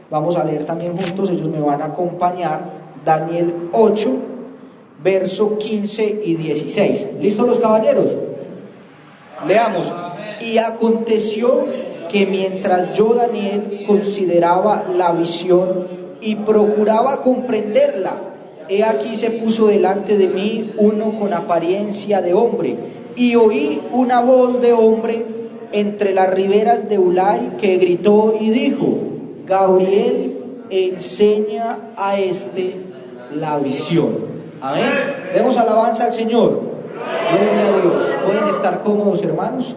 Vamos a leer también juntos, ellos me van a acompañar. Daniel 8, verso 15 y 16. ¿Listos los caballeros? Leamos. Y aconteció que mientras yo, Daniel, consideraba la visión y procuraba comprenderla, he aquí se puso delante de mí uno con apariencia de hombre, y oí una voz de hombre entre las riberas de Ulai que gritó y dijo: Gabriel, enseña a la visión. Amén. Demos alabanza al Señor. Gloria a Dios. Pueden estar cómodos, hermanos.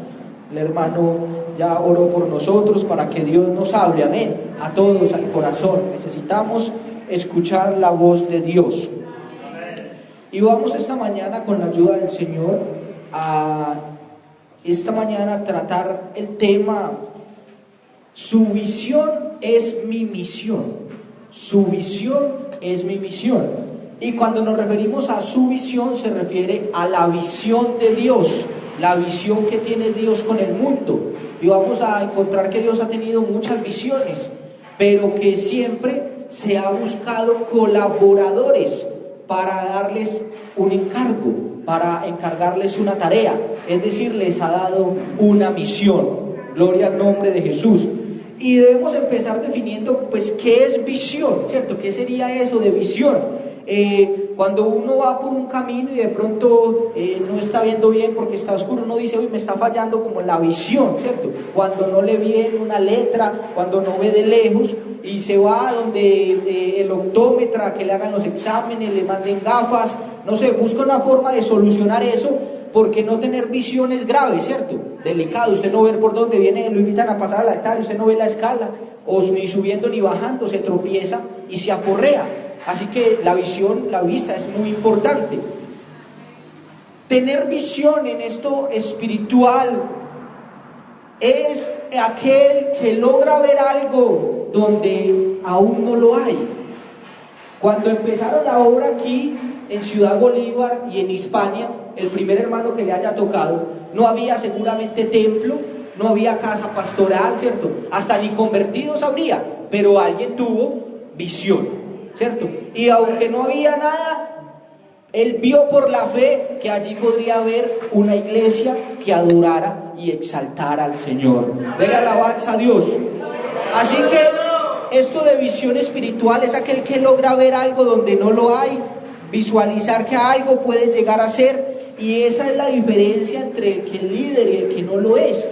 El hermano ya oró por nosotros para que Dios nos hable. Amén. A todos al corazón. Necesitamos escuchar la voz de Dios. Y vamos esta mañana, con la ayuda del Señor, a tratar el tema: su visión es mi misión. Su visión es mi misión. Y cuando nos referimos a su visión, se refiere a la visión de Dios, la visión que tiene Dios con el mundo. Y vamos a encontrar que Dios ha tenido muchas visiones, pero que siempre se ha buscado colaboradores para darles un encargo, para encargarles una tarea. Es decir, les ha dado una misión. Gloria al nombre de Jesús. Y debemos empezar definiendo, pues, ¿qué es visión? ¿Cierto? ¿Qué sería eso de visión? Cuando uno va por un camino y de pronto no está viendo bien porque está oscuro, uno dice: uy, me está fallando como la visión, ¿cierto? Cuando no lee bien una letra, cuando no ve de lejos, y se va donde el optómetra, que le hagan los exámenes, le manden gafas, no sé, busca una forma de solucionar eso, porque no tener visión es grave, ¿cierto? Delicado. Usted no ve por dónde viene, lo invitan a pasar a la altar, usted no ve la escala, o ni subiendo ni bajando, se tropieza y se aporrea. Así que la visión, la vista es muy importante. Tener visión en esto espiritual es aquel que logra ver algo donde aún no lo hay. Cuando empezaron la obra aquí en Ciudad Bolívar y en Hispania, el primer hermano que le haya tocado, no había seguramente templo, no había casa pastoral, ¿cierto? Hasta ni convertidos habría, pero alguien tuvo visión, ¿cierto? Y aunque no había nada, él vio por la fe que allí podría haber una iglesia que adorara y exaltara al Señor. Denle alabanza a Dios. Así que esto de visión espiritual es aquel que logra ver algo donde no lo hay, visualizar que algo puede llegar a ser, y esa es la diferencia entre el que es líder y el que no lo es.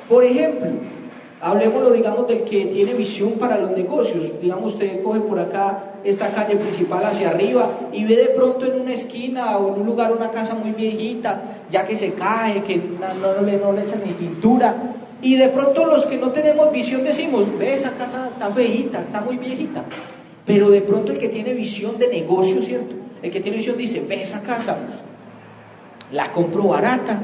Por ejemplo, hablemoslo, digamos, del que tiene visión para los negocios. Digamos, usted coge por acá esta calle principal hacia arriba y ve de pronto en una esquina o en un lugar una casa muy viejita, ya que se cae, que no le echan ni pintura, y de pronto los que no tenemos visión decimos: ve, esa casa está feíta, está muy viejita. Pero de pronto el que tiene visión de negocio, ¿cierto? El que tiene visión dice: ve, esa casa la compro barata,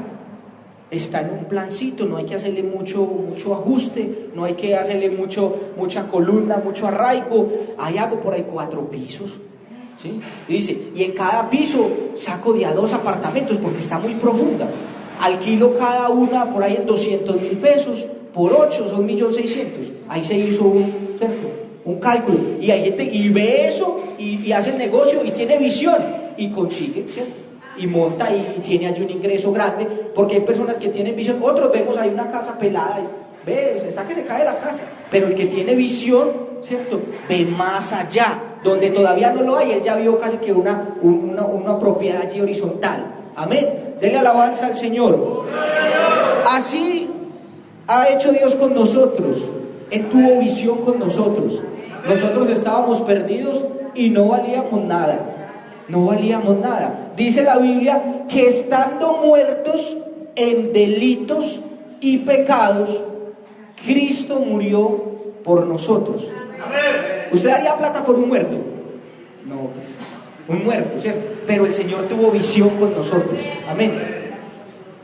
está en un plancito, no hay que hacerle mucho ajuste, no hay que hacerle mucha columna, mucho arraigo. Ahí hago por ahí 4 pisos, ¿sí? Y dice: y en cada piso saco de a 2 apartamentos porque está muy profunda. Alquilo cada una por ahí en 200,000 pesos, por 8 son 1.600.000. Ahí se hizo un cálculo. Y hay gente y ve eso y hace el negocio y tiene visión y consigue, ¿cierto? Y monta y tiene allí un ingreso grande, porque hay personas que tienen visión. Otros vemos ahí una casa pelada y ves, está que se cae la casa, pero el que tiene visión, ¿cierto?, ve más allá, donde todavía no lo hay. Él ya vio casi que una propiedad allí horizontal. Amén. Denle alabanza al Señor. Así ha hecho Dios con nosotros. Él tuvo visión con nosotros. Nosotros estábamos perdidos y no valíamos nada. No valíamos nada. Dice la Biblia que estando muertos en delitos y pecados, Cristo murió por nosotros. ¿Usted daría plata por un muerto? No, pues un muerto, ¿cierto? Pero el Señor tuvo visión con nosotros. Amén.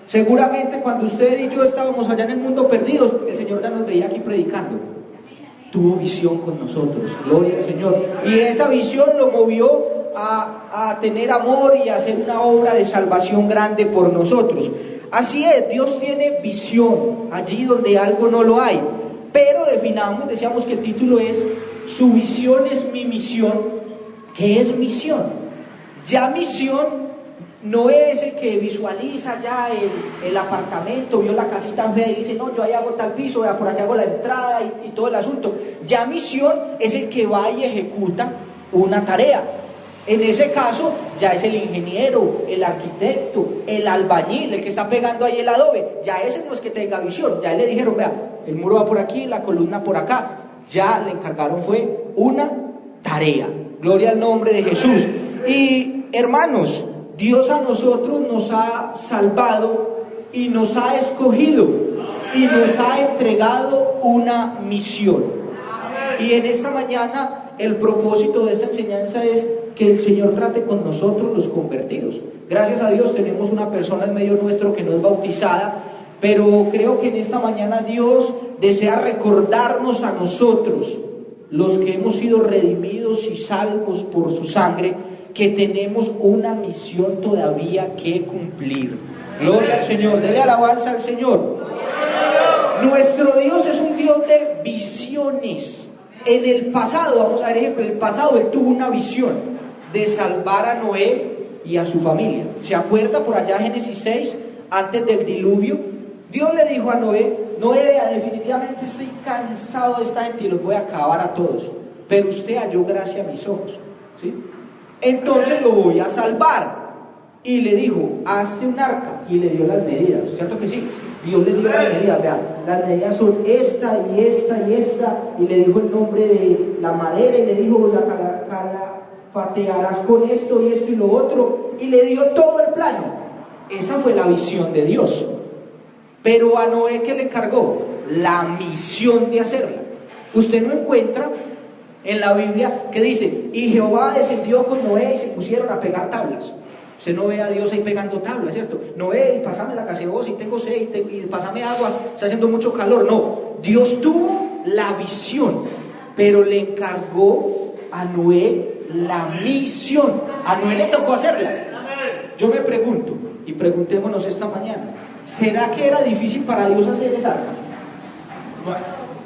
Seguramente cuando usted y yo estábamos allá en el mundo perdidos, el Señor ya nos veía aquí predicando. Tuvo visión con nosotros. Gloria al Señor. Y esa visión lo movió a tener amor y a hacer una obra de salvación grande por nosotros. Así es, Dios tiene visión allí donde algo no lo hay. Pero decíamos que el título es Su visión es mi misión. ¿Qué es misión? Ya misión no es el que visualiza ya el apartamento, vio la casita fea y dice, no, yo ahí hago tal piso, por aquí hago la entrada y todo el asunto. Ya misión es el que va y ejecuta una tarea. En ese caso, ya es el ingeniero, el arquitecto, el albañil, el que está pegando ahí el adobe. Ya ese no es que tenga visión, ya le dijeron, vea, el muro va por aquí, la columna por acá. Ya le encargaron fue una tarea. Gloria al nombre de Jesús. Y hermanos, Dios a nosotros nos ha salvado y nos ha escogido y nos ha entregado una misión. Y en esta mañana el propósito de esta enseñanza es que el Señor trate con nosotros los convertidos. Gracias a Dios tenemos una persona en medio nuestro que no es bautizada, pero creo que en esta mañana Dios desea recordarnos a nosotros, los que hemos sido redimidos y salvos por su sangre, que tenemos una misión todavía que cumplir. Gloria al Señor, dele alabanza al Señor. Nuestro Dios es un Dios de visiones. En el pasado, vamos a ver ejemplo, en el pasado Él tuvo una visión de salvar a Noé y a su familia. ¿Se acuerda por allá Génesis 6, antes del diluvio? Dios le dijo a Noé, Noé, definitivamente estoy cansado de esta gente y los voy a acabar a todos, pero usted halló gracia a mis ojos, ¿sí? Entonces lo voy a salvar. Y le dijo, hazte un arca, y le dio las medidas, ¿cierto que sí? Dios le dio las medidas, vean, las medidas son esta y esta y esta, y le dijo el nombre de la madera, y le dijo, la calafatearás con esto y esto y lo otro, y le dio todo el plano. Esa fue la visión de Dios. Pero a Noé, ¿qué le encargó? La misión de hacerla. Usted no encuentra en la Biblia que dice, y Jehová descendió con Noé y se pusieron a pegar tablas. Usted no ve a Dios ahí pegando tablas, ¿cierto? Noé, y pásame la gaseosa y tengo sed y pásame agua, está haciendo mucho calor. No, Dios tuvo la visión, pero le encargó a Noé la misión. A Noé le tocó hacerla. Yo me pregunto, y preguntémonos esta mañana, ¿será que era difícil para Dios hacer esa arca? Bueno,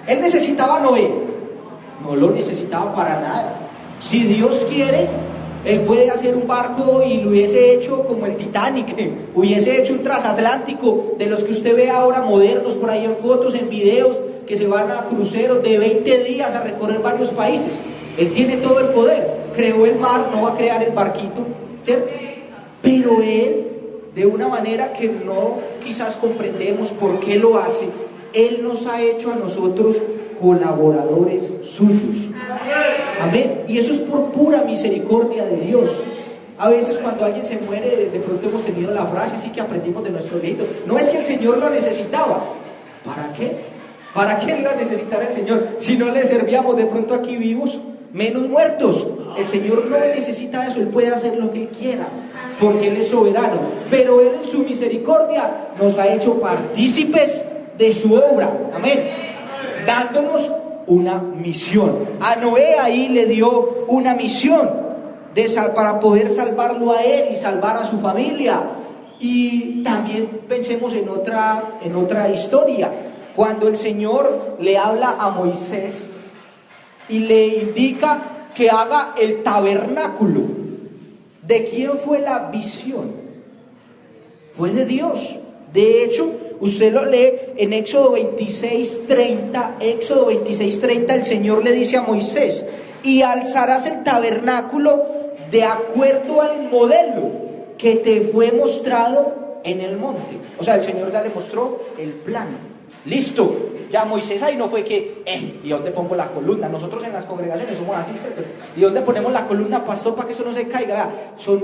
Él necesitaba a Noé. No lo necesitaba para nada. Si Dios quiere, Él puede hacer un barco y lo hubiese hecho como el Titanic, hubiese hecho un transatlántico de los que usted ve ahora modernos por ahí en fotos, en videos, que se van a cruceros de 20 días a recorrer varios países. Él tiene todo el poder. Creó el mar, no va a crear el barquito, ¿cierto? Pero Él, de una manera que no quizás comprendemos por qué lo hace, Él nos ha hecho a nosotros colaboradores suyos. Amén. Y eso es por pura misericordia de Dios. A veces cuando alguien se muere, de pronto hemos tenido la frase así que aprendimos de nuestro viejito, no es que el Señor lo necesitaba. ¿Para qué? ¿Para qué lo iba a necesitar el Señor? Si no le servíamos de pronto aquí vivos, menos muertos. El Señor no necesita eso, Él puede hacer lo que Él quiera, porque Él es soberano. Pero Él en su misericordia nos ha hecho partícipes de su obra. Amén. Dándonos una misión. A Noé ahí le dio una misión para poder salvarlo a él y salvar a su familia. Y también pensemos en otra historia, cuando el Señor le habla a Moisés y le indica que haga el tabernáculo. ¿De quién fue la visión? Fue de Dios. De hecho, usted lo lee en Éxodo 26:30. Éxodo 26:30, el Señor le dice a Moisés, y alzarás el tabernáculo de acuerdo al modelo que te fue mostrado en el monte. O sea, el Señor ya le mostró el plan. Listo, ya Moisés ahí no fue que, ¿y dónde pongo la columna? Nosotros en las congregaciones somos así, ¿cierto? ¿Y dónde ponemos la columna, pastor, para que eso no se caiga?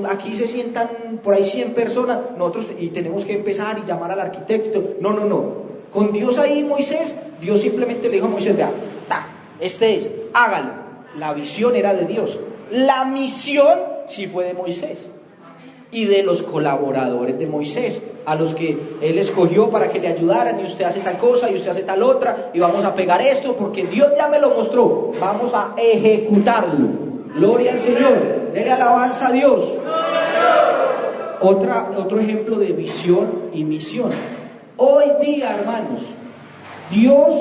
Aquí se sientan por ahí 100 personas, nosotros, y tenemos que empezar y llamar al arquitecto. No. Con Dios ahí, Moisés, Dios simplemente le dijo a Moisés, vea, hágalo. La visión era de Dios. La misión sí fue de Moisés y de los colaboradores de Moisés, a los que Él escogió para que le ayudaran, y usted hace tal cosa y usted hace tal otra, y vamos a pegar esto porque Dios ya me lo mostró, vamos a ejecutarlo. Gloria al Señor, dele alabanza a Dios. Otro ejemplo de visión y misión. Hoy día, hermanos, Dios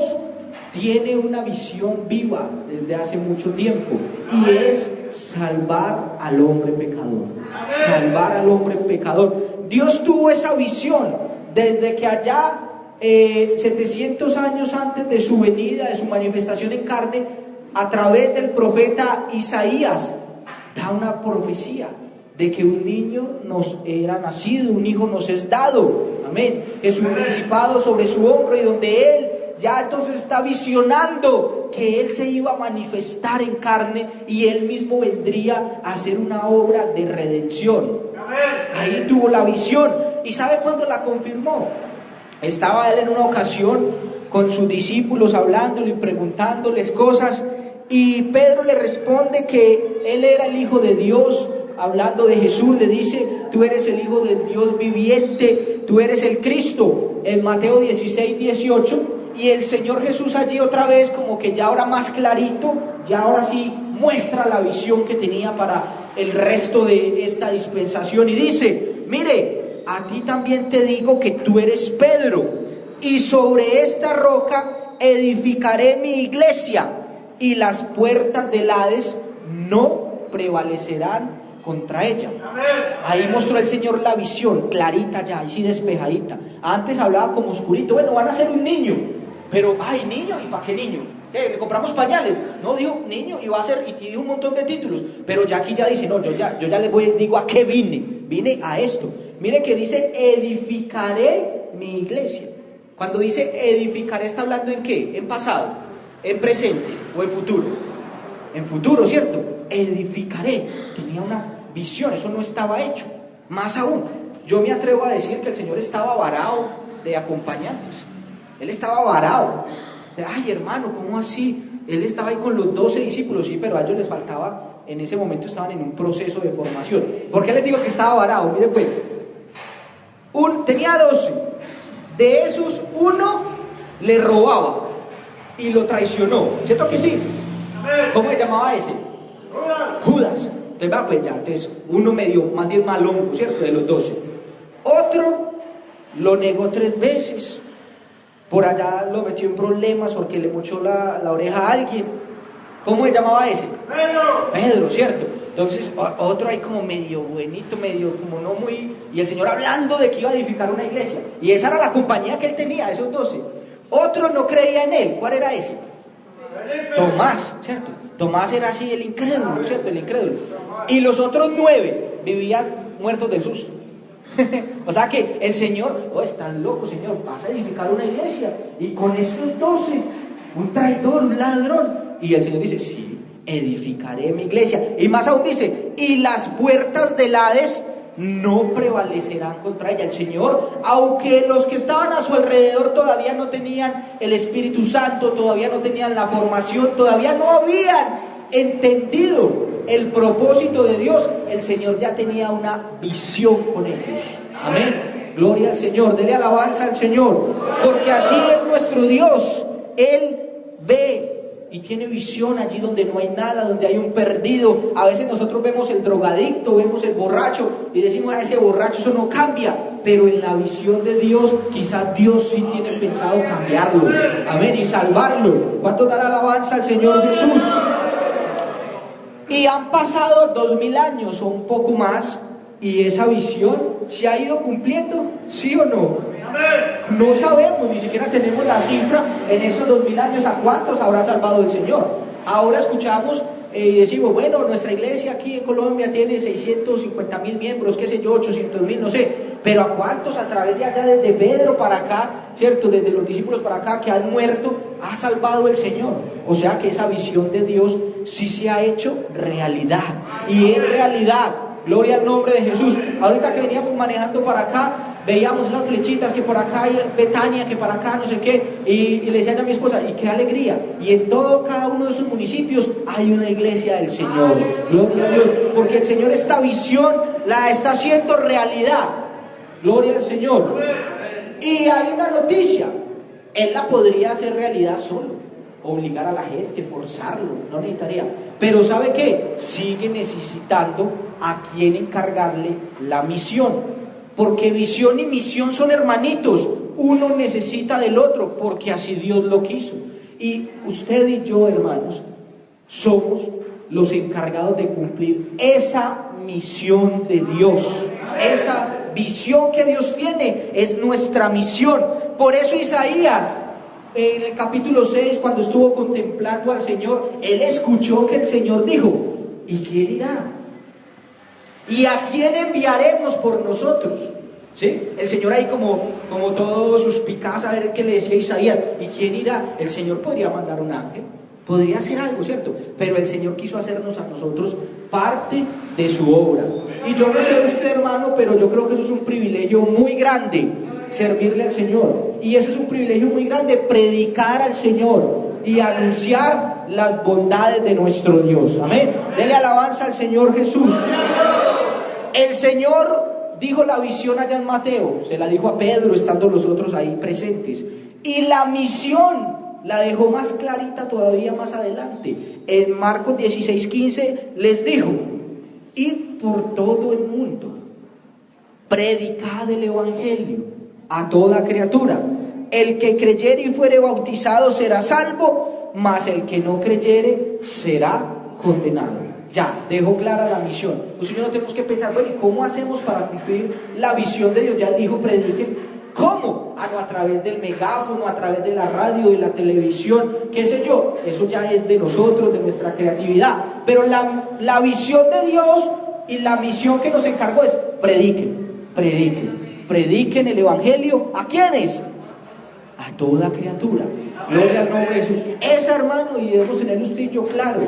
tiene una visión viva desde hace mucho tiempo, y es salvar al hombre pecador. Salvar al hombre pecador. Dios tuvo esa visión desde que allá 700 años antes de su venida, de su manifestación en carne, a través del profeta Isaías, da una profecía de que un niño nos era nacido, un hijo nos es dado, amén, es un principado sobre su hombro, y donde él ya entonces está visionando que él se iba a manifestar en carne y él mismo vendría a hacer una obra de redención. Ahí tuvo la visión. ¿Y sabe cuándo la confirmó? Estaba él en una ocasión con sus discípulos hablándole y preguntándoles cosas, y Pedro le responde que él era el Hijo de Dios. Hablando de Jesús, le dice: tú eres el Hijo del Dios viviente, tú eres el Cristo, en Mateo 16:18. Y el Señor Jesús allí otra vez, como que ya ahora más clarito, ya ahora sí muestra la visión que tenía para el resto de esta dispensación, y dice: mire, a ti también te digo que tú eres Pedro, y sobre esta roca edificaré mi iglesia, y las puertas del Hades no prevalecerán contra ella. Ahí mostró el Señor la visión, clarita ya, y sí despejadita. Antes hablaba como oscurito, bueno, van a ser un niño, pero, ay, niño, ¿y para qué niño? ¿Qué? ¿Le compramos pañales? No, dijo niño, y va a ser, y dijo un montón de títulos, pero ya aquí ya dice, no, yo ya les digo a qué vine a esto. Mire que dice: edificaré mi iglesia. Cuando dice edificaré, ¿está hablando en qué? ¿En pasado, en presente o en futuro? En futuro, ¿cierto? Edificaré. Tenía una visión, eso no estaba hecho. Más aún, yo me atrevo a decir que el Señor estaba varado de acompañantes. Él estaba varado. Ay, hermano, ¿cómo así? Él estaba ahí con los 12 discípulos, sí, pero a ellos les faltaba, en ese momento estaban en un proceso de formación. ¿Por qué les digo que estaba varado? Miren pues, tenía 12, de esos uno le robaba y lo traicionó, ¿cierto que sí? ¿Cómo se llamaba ese? Judas. Entonces va, pues ya, entonces uno medio, más bien malongo, ¿cierto? De los 12. Otro lo negó 3 veces. Por allá lo metió en problemas porque le mochó la oreja a alguien. ¿Cómo se llamaba ese? Pedro, ¿cierto? Entonces otro ahí como medio buenito, medio como no muy... Y el Señor hablando de que iba a edificar una iglesia. Y esa era la compañía que él tenía, esos 12. Otro no creía en él. ¿Cuál era ese? Tomás, ¿cierto? Tomás era así el incrédulo, ¿cierto? El incrédulo. Y los otros 9 vivían muertos del susto. O sea que el Señor: oh, estás loco, Señor, vas a edificar una iglesia, y con estos 12, un traidor, un ladrón. Y el Señor dice: sí, edificaré mi iglesia. Y más aún dice: y las puertas del Hades no prevalecerán contra ella. El Señor, aunque los que estaban a su alrededor todavía no tenían el Espíritu Santo, todavía no tenían la formación, todavía no habían entendido el propósito de Dios, el Señor ya tenía una visión con ellos. Amén. Gloria al Señor, dele alabanza al Señor, porque así es nuestro Dios. Él ve y tiene visión allí donde no hay nada, donde hay un perdido. A veces nosotros vemos el drogadicto, vemos el borracho y decimos: a ese borracho eso no cambia, pero en la visión de Dios quizás Dios sí tiene pensado cambiarlo, amén, y salvarlo. ¿Cuánto dará alabanza al Señor Jesús? Y han pasado 2000 años o un poco más, y esa visión se ha ido cumpliendo, ¿sí o no? No sabemos, ni siquiera tenemos la cifra en esos 2000 años a cuántos habrá salvado el Señor. Ahora escuchamos y decimos: bueno, nuestra iglesia aquí en Colombia tiene 650,000 miembros, qué sé yo, 800,000, no sé, pero a cuántos a través de allá, desde Pedro para acá, ¿cierto? Desde los discípulos para acá que han muerto, ha salvado el Señor. O sea que esa visión de Dios sí se ha hecho realidad, y es realidad. Gloria al nombre de Jesús. Ahorita que veníamos manejando para acá, veíamos esas flechitas, que por acá hay Betania, que para acá no sé qué, y le decía a mi esposa: y qué alegría, y en cada uno de esos municipios hay una iglesia del Señor. Gloria a Dios, porque el Señor esta visión la está haciendo realidad. Gloria al Señor. Y hay una noticia: Él la podría hacer realidad solo, obligar a la gente, forzarlo, no necesitaría. Pero ¿sabe qué? Sigue necesitando a quien encargarle la misión, porque visión y misión son hermanitos. Uno necesita del otro, porque así Dios lo quiso. Y usted y yo, hermanos, somos los encargados de cumplir esa misión de Dios. Esa visión que Dios tiene es nuestra misión. Por eso Isaías, en el capítulo 6, cuando estuvo contemplando al Señor, él escuchó que el Señor dijo: ¿y quién irá? ¿Y a quién enviaremos por nosotros? ¿Sí? El Señor ahí como todo suspicaz a ver qué le decía Isaías. ¿Y quién irá? El Señor podría mandar un ángel, podría hacer algo, ¿cierto? Pero el Señor quiso hacernos a nosotros parte de su obra. Y yo no sé usted, hermano, pero yo creo que eso es un privilegio muy grande, servirle al Señor. Y eso es un privilegio muy grande, predicar al Señor y anunciar las bondades de nuestro Dios. Amén. Dele alabanza al Señor Jesús. El Señor dijo la visión allá en Mateo, se la dijo a Pedro estando los otros ahí presentes. Y la misión la dejó más clarita todavía más adelante. En Marcos 16:15 les dijo: id por todo el mundo, predicad el evangelio a toda criatura. El que creyere y fuere bautizado será salvo, mas el que no creyere será condenado. Ya, dejó clara la misión. Pues yo no tenemos que pensar, bueno, ¿y cómo hacemos para cumplir la visión de Dios? Ya dijo, prediquen. ¿Cómo? No, a través del megáfono, a través de la radio, de la televisión, qué sé yo. Eso ya es de nosotros, de nuestra creatividad. Pero la visión de Dios y la misión que nos encargó es: prediquen el evangelio. ¿A quiénes? A toda criatura. Gloria al nombre de Jesús. Esa, hermano, y debemos tener usted y yo claro,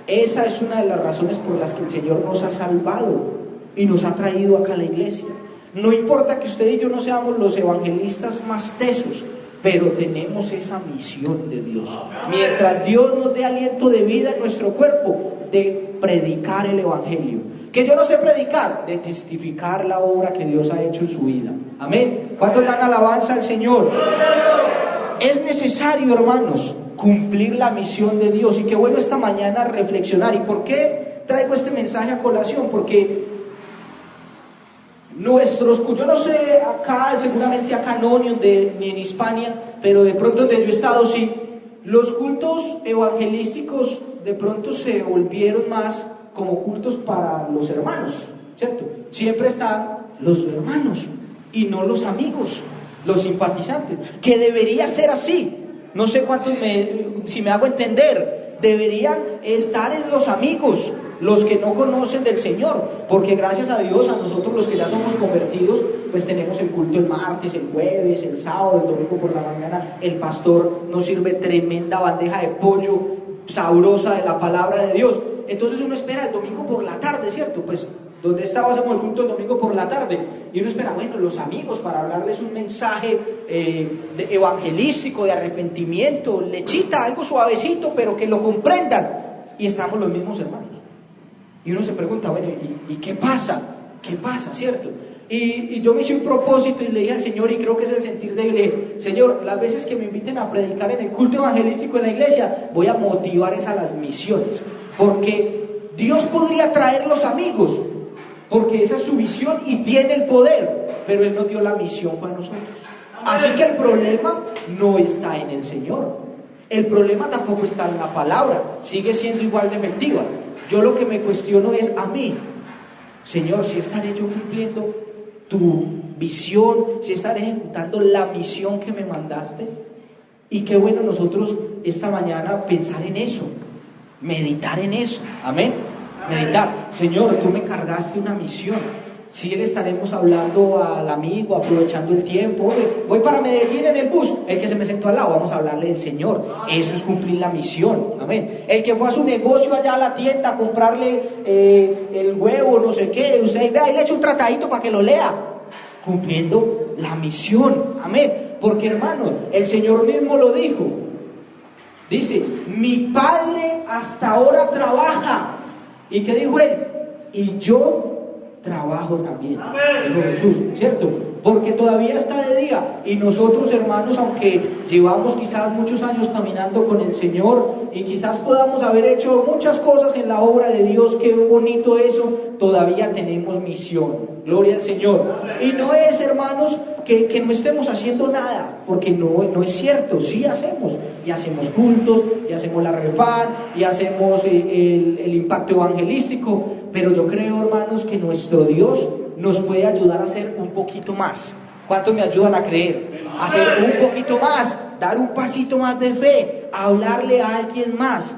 esa es una de las razones por las que el Señor nos ha salvado y nos ha traído acá a la iglesia. No importa que usted y yo no seamos los evangelistas más tesos, pero tenemos esa misión de Dios. Mientras Dios nos dé aliento de vida en nuestro cuerpo, de predicar el evangelio. Que yo no sé predicar, de testificar la obra que Dios ha hecho en su vida. Amén. ¿Cuántos dan alabanza al Señor? Es necesario, hermanos, cumplir la misión de Dios. Y qué bueno esta mañana reflexionar. ¿Y por qué traigo este mensaje a colación? Porque yo no sé acá, seguramente acá no, ni en Hispania, pero de pronto donde yo he estado sí, los cultos evangelísticos de pronto se volvieron más como cultos para los hermanos, ¿cierto? Siempre están los hermanos y no los amigos, los simpatizantes, que debería ser así. No sé si me hago entender, deberían estar en los amigos, los que no conocen del Señor, porque gracias a Dios a nosotros los que ya somos convertidos, pues tenemos el culto el martes, el jueves, el sábado, el domingo por la mañana. El pastor nos sirve tremenda bandeja de pollo sabrosa de la palabra de Dios. Entonces uno espera el domingo por la tarde, ¿cierto? Pues donde estábamos el culto el domingo por la tarde, y uno espera, bueno, los amigos para hablarles un mensaje evangelístico, de arrepentimiento, lechita, algo suavecito, pero que lo comprendan. Y estamos los mismos hermanos. Y uno se pregunta, bueno, ¿y qué pasa? ¿Qué pasa, cierto? Y yo me hice un propósito y le dije al Señor, y creo que es el sentir de él, le dije: Señor, las veces que me inviten a predicar en el culto evangelístico en la iglesia, voy a motivar a las misiones, porque Dios podría traer los amigos, porque esa es su visión y tiene el poder, pero Él nos dio la misión, fue a nosotros. Así que el problema no está en el Señor, el problema tampoco está en la palabra, sigue siendo igual de efectiva. Yo lo que me cuestiono es a mí: Señor, si estaré yo cumpliendo tu visión, si estaré ejecutando la misión que me mandaste. Y qué bueno nosotros esta mañana pensar en eso, meditar en eso. Amén. Meditar: Señor, tú me cargaste una misión. Si le estaremos hablando al amigo, aprovechando el tiempo: oye, voy para Medellín en el bus, el que se me sentó al lado, vamos a hablarle del Señor. Eso es cumplir la misión. Amén. El que fue a su negocio allá a la tienda a comprarle el huevo, no sé qué, usted vea y le echa un tratadito para que lo lea, cumpliendo la misión. Amén. Porque, hermano, el Señor mismo lo dijo. Dice: mi Padre hasta ahora trabaja. ¿Y qué dijo Él? Y yo trabajo también. Dijo Jesús, ¿cierto? Porque todavía está de día. Y nosotros, hermanos, aunque llevamos quizás muchos años caminando con el Señor, y quizás podamos haber hecho muchas cosas en la obra de Dios, qué bonito eso, todavía tenemos misión, gloria al Señor. Y no es, hermanos, que no estemos haciendo nada, porque no es cierto, sí hacemos, y hacemos cultos, y hacemos la refán, y hacemos el impacto evangelístico, pero yo creo, hermanos, que nuestro Dios nos puede ayudar a hacer un poquito más. ¿Cuántos me ayudan a creer? A hacer un poquito más, dar un pasito más de fe, a hablarle a alguien más.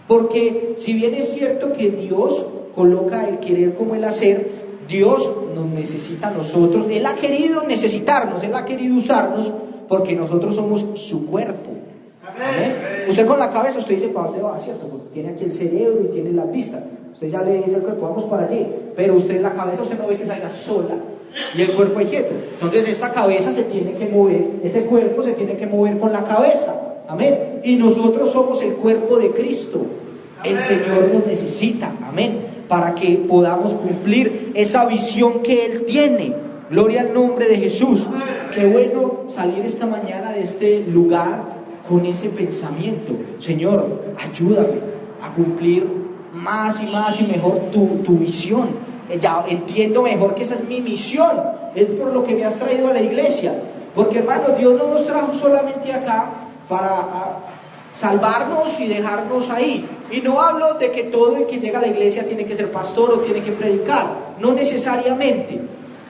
Porque si bien es cierto que Dios coloca el querer como el hacer, Dios nos necesita a nosotros. Él ha querido necesitarnos, Él ha querido usarnos, porque nosotros somos su cuerpo. ¿Amén? Usted con la cabeza, usted dice, ¿para dónde va? ¿Cierto? Porque tiene aquí el cerebro y tiene la vista. Usted ya le dice al cuerpo, vamos para allí. Pero usted en la cabeza, usted no ve que salga sola. Y el cuerpo ahí quieto. Entonces esta cabeza se tiene que mover, este cuerpo se tiene que mover con la cabeza. Amén. Y nosotros somos el cuerpo de Cristo. El Señor nos necesita. Amén. Para que podamos cumplir esa visión que Él tiene. Gloria al nombre de Jesús. Qué bueno salir esta mañana de este lugar con ese pensamiento. Señor, ayúdame a cumplir más y mejor tu visión. Ya entiendo mejor que esa es mi misión, es por lo que me has traído a la iglesia, porque hermano, Dios no nos trajo solamente acá para salvarnos y dejarnos ahí, y no hablo de que todo el que llega a la iglesia tiene que ser pastor o tiene que predicar, no necesariamente,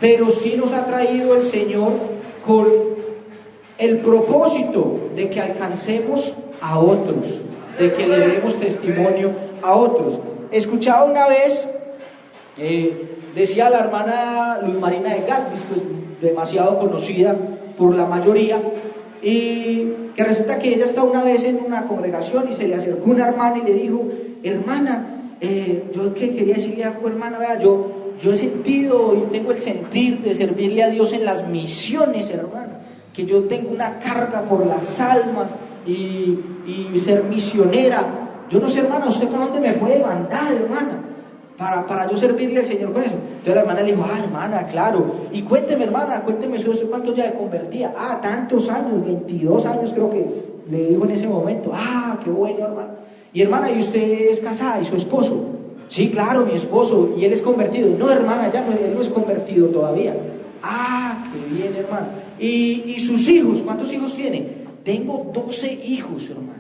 pero sí nos ha traído el Señor con el propósito de que alcancemos a otros, de que le demos testimonio a otros. Escuchaba una vez, decía la hermana Luz Marina de Galvis, pues demasiado conocida por la mayoría, y que resulta que ella estaba una vez en una congregación y se le acercó una hermana y le dijo, hermana, yo que quería decirle algo, hermana, vea, yo he sentido y tengo el sentir de servirle a Dios en las misiones, hermana, que yo tengo una carga por las almas y ser misionera. Yo no sé, hermana, ¿usted para dónde me puede mandar, hermana? Para yo servirle al Señor con eso. Entonces la hermana le dijo, hermana, claro, y cuénteme, hermana, cuénteme cuántos ya de convertía. Tantos años, 22 años creo que le dijo en ese momento. Qué bueno, hermana. Y hermana, ¿y usted es casada? ¿Y su esposo? Sí, claro, mi esposo, y él es convertido. No, hermana, él no es convertido todavía. Qué bien, hermana. ¿Y sus hijos? ¿Cuántos hijos tiene? Tengo 12 hijos, hermana.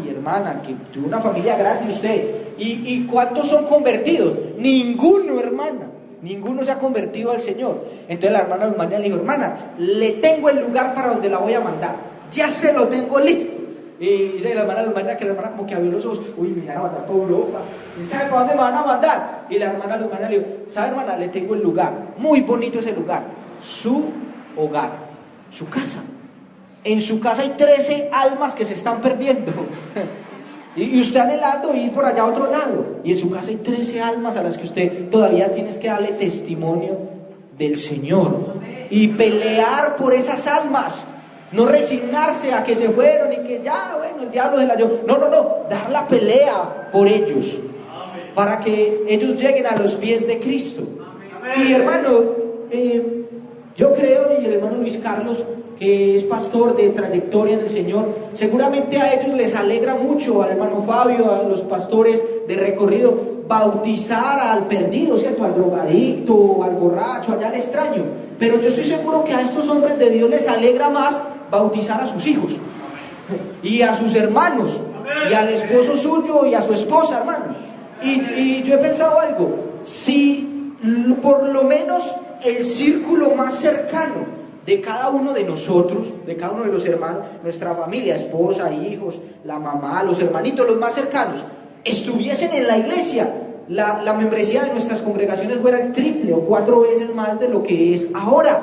Hermana, que tuvo una familia grande usted. ¿Y cuántos son convertidos? Ninguno, hermana. Ninguno se ha convertido al Señor. Entonces la hermana Luzmania le dijo, hermana, le tengo el lugar para donde la voy a mandar. Ya se lo tengo listo. Y dice la hermana Luzmania que la hermana como que abrió los ojos. Uy, me van a mandar para Europa. ¿Y sabe para dónde me van a mandar? Y la hermana Luzmania le dijo, ¿sabe, hermana? Le tengo el lugar. Muy bonito ese lugar. Su hogar, su casa. En su casa hay 13 almas que se están perdiendo. Y usted anhelando ir por allá a otro lado. Y en su casa hay 13 almas a las que usted todavía tienes que darle testimonio del Señor. Y pelear por esas almas. No resignarse a que se fueron y que ya, bueno, el diablo se la llevó. No. Dar la pelea por ellos. Para que ellos lleguen a los pies de Cristo. Y hermano, yo creo, y el hermano Luis Carlos, que es pastor de trayectoria en el Señor, seguramente a ellos les alegra mucho, al hermano Fabio, a los pastores de recorrido, bautizar al perdido, ¿cierto? Al drogadicto, al borracho, allá al extraño. Pero yo estoy seguro que a estos hombres de Dios les alegra más bautizar a sus hijos y a sus hermanos y al esposo suyo y a su esposa, hermano. Y yo he pensado algo, si por lo menos el círculo más cercano de cada uno de nosotros, de cada uno de los hermanos, nuestra familia, esposa, hijos, la mamá, los hermanitos, los más cercanos, estuviesen en la iglesia, la membresía de nuestras congregaciones fuera el triple o 4 veces más de lo que es ahora,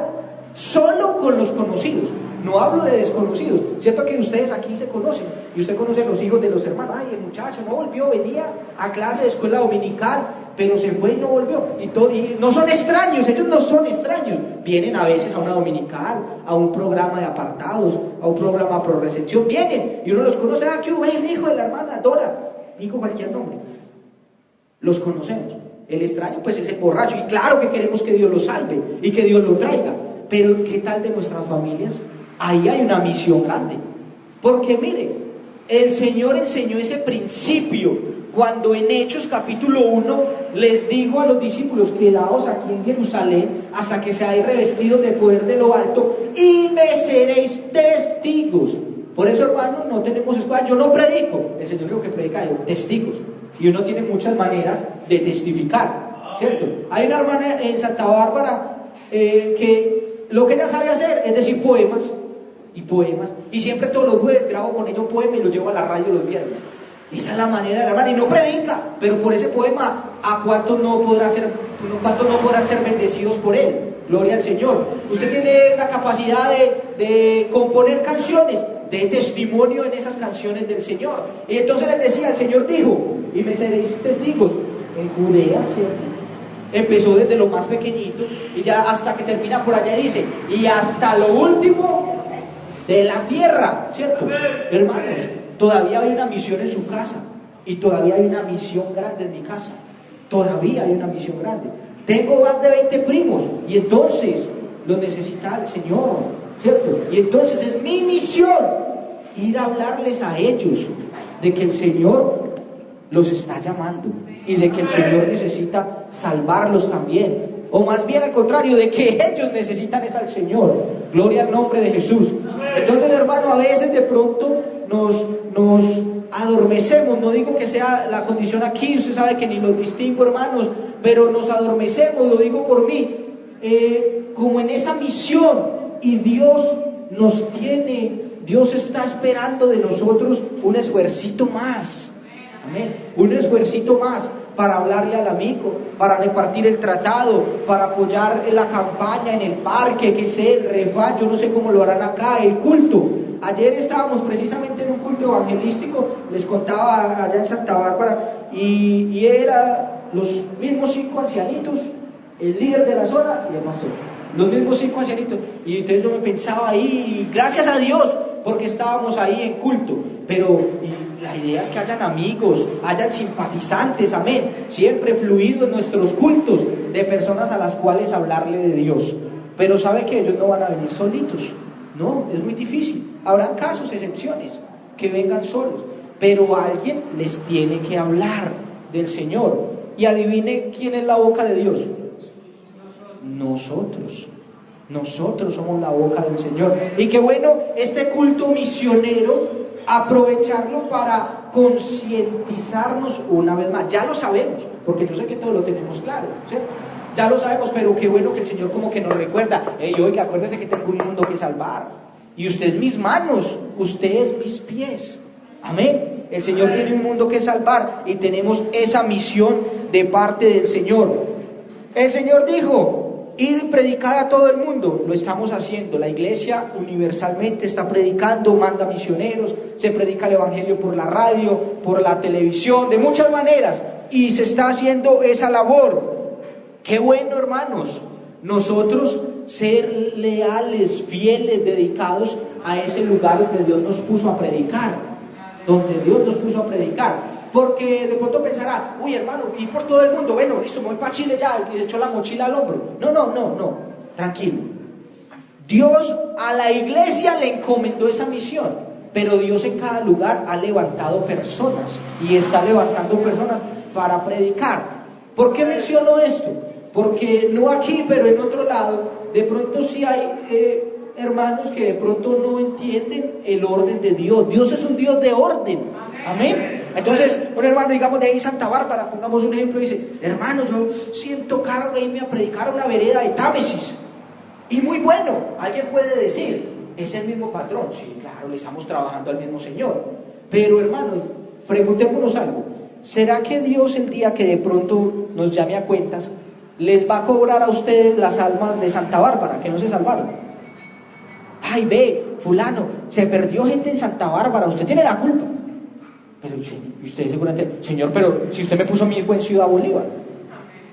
solo con los conocidos. No hablo de desconocidos, cierto que ustedes aquí se conocen y usted conoce a los hijos de los hermanos. El muchacho no volvió, venía a clase de escuela dominical, pero se fue y no volvió. Y no son extraños, ellos no son extraños. Vienen a veces a una dominical, a un programa de apartados, a un programa pro recepción, vienen y uno los conoce. ¿Qué hubo? El hijo de la hermana Dora, digo cualquier nombre. Los conocemos. El extraño pues es el borracho, y claro que queremos que Dios lo salve y que Dios lo traiga, pero ¿qué tal de nuestras familias? Ahí hay una misión grande, porque mire, el Señor enseñó ese principio cuando en Hechos capítulo 1 les dijo a los discípulos: quedaos aquí en Jerusalén hasta que seáis revestidos de poder de lo alto y me seréis testigos. Por eso, hermanos, no tenemos escuela. Yo no predico, el Señor dijo que predica yo, testigos. Y uno tiene muchas maneras de testificar, ¿cierto? Hay una hermana en Santa Bárbara que lo que ella sabe hacer es decir poemas y poemas, y siempre todos los jueves grabo con ella un poema y lo llevo a la radio los viernes. Esa es la manera de la hermana, y no predica, pero por ese poema, ¿a cuántos no podrán ser bendecidos por él? Gloria al Señor. Usted tiene la capacidad de componer canciones, de testimonio en esas canciones del Señor. Y entonces les decía, el Señor dijo: y me seréis testigos en Judea, ¿cierto? Empezó desde lo más pequeñito y ya hasta que termina por allá, dice, y hasta lo último de la tierra, ¿cierto? Hermanos, todavía hay una misión en su casa, y todavía hay una misión grande en mi casa. Todavía hay una misión grande. Tengo más de 20 primos, y entonces lo necesita el Señor, ¿cierto? Y entonces es mi misión ir a hablarles a ellos de que el Señor los está llamando y de que el Señor necesita salvarlos también, o más bien al contrario, de que ellos necesitan es al Señor. Gloria al nombre de Jesús. Entonces, hermano, a veces de pronto nos adormecemos. No digo que sea la condición aquí, usted sabe que ni los distingo, hermanos, pero nos adormecemos, lo digo por mí, como en esa misión, y Dios está esperando de nosotros un esfuercito más. Amén. Un esfuercito más para hablarle al amigo, para repartir el tratado, para apoyar en la campaña, en el parque, que sé, el refán, yo no sé cómo lo harán acá, el culto. Ayer estábamos precisamente en un culto evangelístico, les contaba, allá en Santa Bárbara, y era los mismos 5 ancianitos, el líder de la zona y el pastor, los mismos 5 ancianitos. Y entonces yo me pensaba ahí, y gracias a Dios, porque estábamos ahí en culto, pero la idea es que hayan amigos, hayan simpatizantes, amén, siempre fluido en nuestros cultos, de personas a las cuales hablarle de Dios. Pero sabe que ellos no van a venir solitos, no, es muy difícil. Habrá casos, excepciones, que vengan solos, pero alguien les tiene que hablar del Señor. Y adivine quién es la boca de Dios. Nosotros somos la boca del Señor. Y qué bueno este culto misionero, aprovecharlo para concientizarnos una vez más. Ya lo sabemos, porque yo sé que todos lo tenemos claro, ¿cierto? Ya lo sabemos, pero qué bueno que el Señor como que nos recuerda: oiga, acuérdese que tengo un mundo que salvar, y usted es mis manos, usted es mis pies. Amén. El Señor tiene un mundo que salvar, y tenemos esa misión de parte del Señor. El Señor dijo: id y predicad a todo el mundo. Lo estamos haciendo. La iglesia universalmente está predicando, manda misioneros, se predica el evangelio por la radio, por la televisión, de muchas maneras, y se está haciendo esa labor. Qué bueno, hermanos, nosotros ser leales, fieles, dedicados a ese lugar donde Dios nos puso a predicar, porque de pronto pensará: uy, hermano, y por todo el mundo, bueno, listo, me voy para Chile ya, y echó la mochila al hombro. No, tranquilo. Dios a la iglesia le encomendó esa misión, pero Dios en cada lugar ha levantado personas, y está levantando personas para predicar. ¿Por qué menciono esto? Porque no aquí, pero en otro lado, de pronto sí hay hermanos que de pronto no entienden el orden de Dios. Dios es un Dios de orden. Amén. Entonces, un hermano, digamos de ahí en Santa Bárbara, pongamos un ejemplo, dice: hermano, yo siento carga, irme a predicar a una vereda de Támesis. Y muy bueno, alguien puede decir: es el mismo patrón. Sí, claro, le estamos trabajando al mismo Señor. Pero, hermano, preguntémonos algo: ¿será que Dios, el día que de pronto nos llame a cuentas, les va a cobrar a ustedes las almas de Santa Bárbara que no se salvaron? Ay, ve, fulano, se perdió gente en Santa Bárbara, usted tiene la culpa. Pero usted seguramente: Señor, pero si usted me puso a mí fue en Ciudad Bolívar,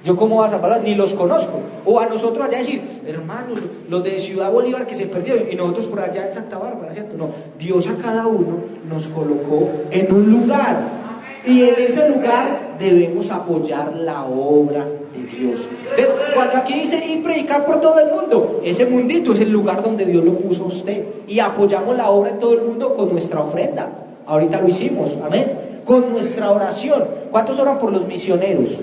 ¿yo cómo voy a salvarlas? Ni los conozco. O a nosotros allá decir: hermanos, los de Ciudad Bolívar que se perdieron, y nosotros por allá en Santa Bárbara, ¿cierto? No, Dios a cada uno nos colocó en un lugar, y en ese lugar debemos apoyar la obra de Dios. Entonces, cuando aquí dice y predicar por todo el mundo, ese mundito es el lugar donde Dios lo puso a usted, y apoyamos la obra en todo el mundo con nuestra ofrenda. Ahorita lo hicimos, amén. Con nuestra oración. ¿Cuántos oran por los misioneros?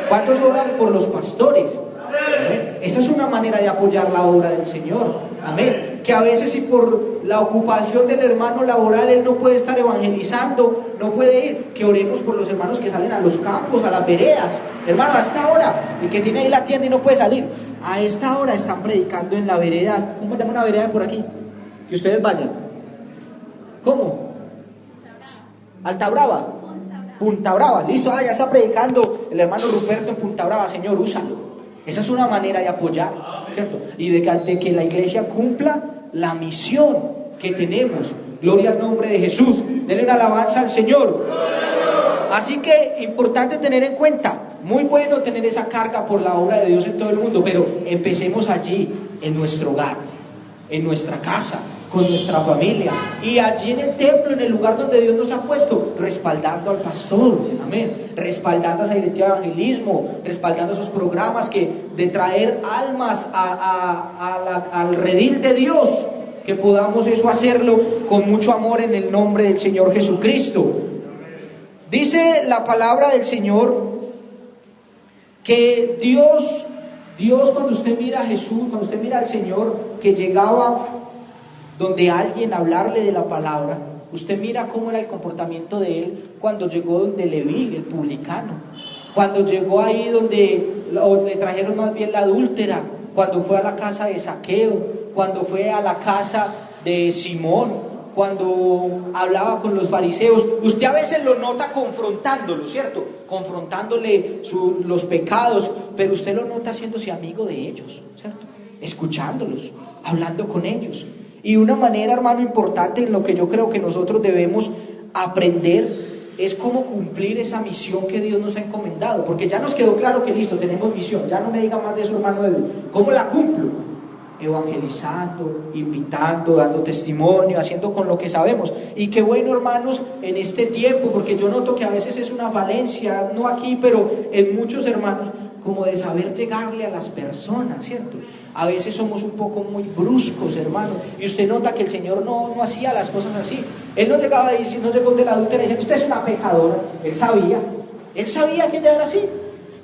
¿Cuántos oran por los pastores? Amén. Esa es una manera de apoyar la obra del Señor. Amén. Que a veces si por la ocupación del hermano laboral él no puede estar evangelizando, no puede ir, que oremos por los hermanos que salen a los campos, a las veredas. Hermano, a esta hora, el que tiene ahí la tienda y no puede salir, a esta hora están predicando en la vereda. ¿Cómo se llama una vereda por aquí? Que ustedes vayan. ¿Cómo? Alta Brava. Punta Brava. Listo, ya está predicando el hermano Ruperto en Punta Brava. Señor, úsalo. Esa es una manera de apoyar, ¿cierto? Y de que la iglesia cumpla la misión que tenemos. Gloria al nombre de Jesús. Denle una alabanza al Señor. Así que importante tener en cuenta, muy bueno tener esa carga por la obra de Dios en todo el mundo, pero empecemos allí, en nuestro hogar, en nuestra casa, con nuestra familia, y allí en el templo, en el lugar donde Dios nos ha puesto, respaldando al pastor, amén, respaldando esa directiva de evangelismo, respaldando esos programas de traer almas al redil de Dios, que podamos eso hacerlo con mucho amor en el nombre del Señor Jesucristo. Dice la palabra del Señor que Dios cuando usted mira a Jesús, cuando usted mira al Señor que llegaba donde alguien hablarle de la palabra, usted mira cómo era el comportamiento de él cuando llegó donde Leví, el publicano, cuando llegó ahí donde le trajeron más bien la adúltera, cuando fue a la casa de Zaqueo, cuando fue a la casa de Simón, cuando hablaba con los fariseos. Usted a veces lo nota confrontándolo, ¿cierto? Confrontándole los pecados, pero usted lo nota haciéndose amigo de ellos, ¿cierto? Escuchándolos, hablando con ellos. Y una manera, hermano, importante en lo que yo creo que nosotros debemos aprender es cómo cumplir esa misión que Dios nos ha encomendado, porque ya nos quedó claro que listo, tenemos misión, ya no me diga más de eso, hermano Edu. ¿Cómo la cumplo? Evangelizando, invitando, dando testimonio, haciendo con lo que sabemos. Y qué bueno, hermanos, en este tiempo, porque yo noto que a veces es una falencia, no aquí, pero en muchos hermanos, como de saber llegarle a las personas, ¿cierto? A veces somos un poco muy bruscos, hermano, y usted nota que el Señor no hacía las cosas así. Él no llegaba a decir, no llegó de la adúltera diciendo, usted es una pecadora. Él sabía que ella era así,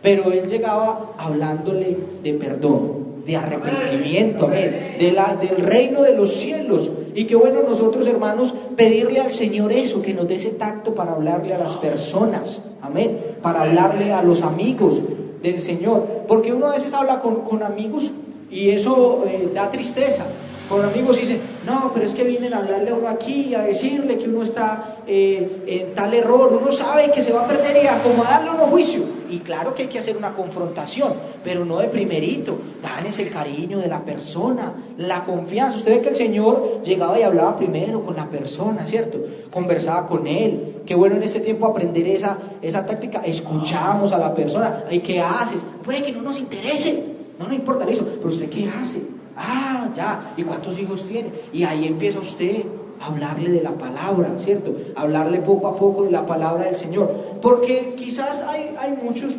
pero él llegaba hablándole de perdón, de arrepentimiento, amén, del reino de los cielos. Y qué bueno nosotros, hermanos, pedirle al Señor eso, que nos dé ese tacto para hablarle a las personas, amén, para hablarle a los amigos del Señor, porque uno a veces habla con amigos y eso da tristeza. Con amigos dicen, no, pero es que vienen a hablarle a uno aquí, a decirle que uno está en tal error, uno sabe que se va a perder y a como a darle uno juicio. Y claro que hay que hacer una confrontación, pero no de primerito. Danes el cariño de la persona, la confianza. Usted ve que el Señor llegaba y hablaba primero con la persona, ¿cierto? Conversaba con él. Qué bueno en este tiempo aprender esa táctica. Escuchamos a la persona. ¿Y qué haces? Puede que no nos interese, no nos importa eso, pero ¿usted qué hace? Ah, ya, ¿y cuántos hijos tiene? Y ahí empieza usted a hablarle de la palabra, ¿cierto? Hablarle poco a poco de la palabra del Señor. Porque quizás hay muchos